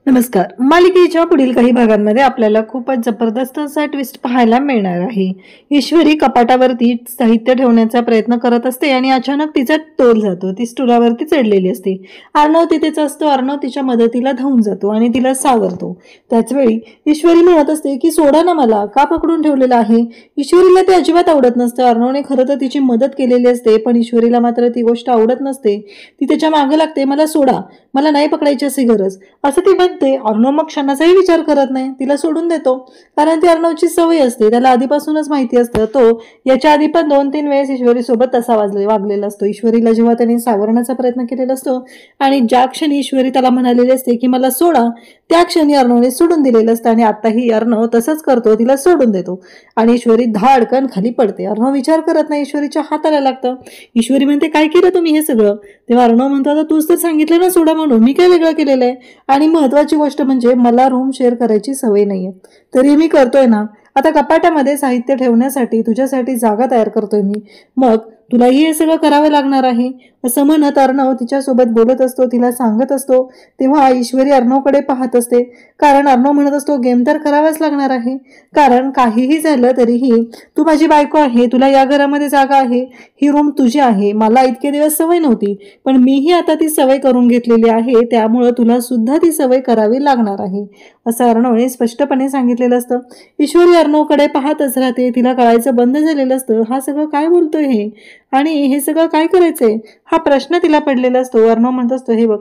नमस्कार. मालिकेच्या पुढील काही भागांमध्ये आपल्याला खूपच जबरदस्त असा ट्विस्ट पाहायला मिळणार आहे. ईश्वरी कपाटावरती साहित्य ठेवण्याचा प्रयत्न करत असते आणि अचानक तिचा तोल जातो. ती स्टूलावरती चढलेली असते. अर्णव तिथेच असतो. अर्णव तिच्या मदतीला धावून जातो आणि तिला सावरतो. त्याचवेळी ईश्वरी म्हणत असते की सोडा ना, मला का पकडून ठेवलेलं आहे. ईश्वरीला ते अजिबात आवडत नसतं. अर्णवने खरं तर तिची मदत केलेली असते, पण ईश्वरीला मात्र ती गोष्ट आवडत नसते. ती त्याच्या मागे लागते. मला सोडा, मला नाही पकडायची अशी गरज, असं ती म्हणते. अर्णव मग क्षणाचाही विचार करत नाही, तिला सोडून देतो. कारण ती अर्णवची सवय असते, त्याला आधीपासूनच माहिती असतं. तो याच्या आधी पण 2-3 वेळेस ईश्वरी सोबत तसा वागलेला असतो. ईश्वरीला जेव्हा त्याने सावरण्याचा प्रयत्न केलेला असतो आणि ज्या क्षणी ईश्वरी त्याला म्हणालेली असते की मला सोडा, त्या क्षणी अर्णवने सोडून दिलेलं असतं. आणि आताही अर्णव तसंच करतो, तिला सोडून देतो आणि ईश्वरी धाडकन खाली पडते. अर्णव विचार करत नाही, ईश्वरीच्या हाताला लागतं. ईश्वरी म्हणते काय केलं तुम्ही हे सगळं. तेव्हा अर्णव म्हणतो आता तूच तर सांगितलं ना सोडा म्हणून, मी काय वेगळं केलेलं आहे. आणि महत्वाची गोष्ट म्हणजे मला रूम शेअर करायची सवय नाहीये, तरी मी करतोय ना. आता कपाटामध्ये साहित्य ठेवण्यासाठी तुझ्यासाठी जागा तयार करतोय मी, मग तुलाही हे सगळं करावं लागणार आहे, असं म्हणत अर्णव तिच्यासोबत बोलत असतो, तिला सांगत असतो. तेव्हा ईश्वरी अर्णवकडे पाहत असते, कारण अर्णव म्हणत असतो गेम तर करावाच लागणार आहे. कारण काहीही झालं तरीही तू माझी बायको आहे, तुला या घरामध्ये जागा आहे, ही रूम तुझी आहे. मला इतके दिवस सवय नव्हती, पण मीही आता ती सवय करून घेतलेली आहे, त्यामुळं तुला सुद्धा ती सवय करावी लागणार आहे, असं अर्णवने स्पष्टपणे सांगितलेलं असतं. ईश्वरी अर्णवकडे पाहतच राहते. तिला कळायचं बंद झालेलं असतं, हा सगळं काय बोलतोय हे, आणि हे सगळं काय करायचंय, हा प्रश्न तिला पडलेला असतो. अर्णव म्हणत असतो हे बघ,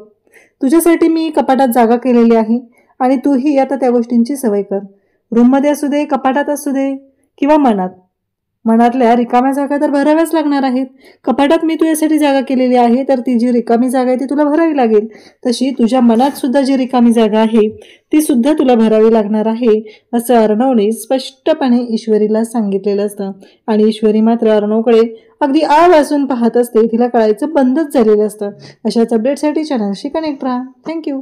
तुझ्यासाठी मी कपाटात जागा केलेली आहे आणि तूही आता त्या गोष्टींची सवय कर. रूममध्ये असू दे, कपाटात असू दे किंवा मनातल्या रिकाम्या जागा तर भराव्याच लागणार आहेत. कपाटात मी तुझ्यासाठी जागा केलेली आहे, तर ती जी रिकामी जागा आहे ती तुला भरावी लागेल. तशी तुझ्या मनात सुद्धा जी रिकामी जागा आहे ती सुद्धा तुला भरावी लागणार आहे, असं अर्णवने स्पष्टपणे ईश्वरीला सांगितलेलं असतं. आणि ईश्वरी मात्र अर्णवकडे अगदी आवाजून पाहत असते. तिला कळायचं बंदच झालेलं असतं. अशाच अपडेटसाठी चॅनलशी कनेक्ट राहा. थँक्यू.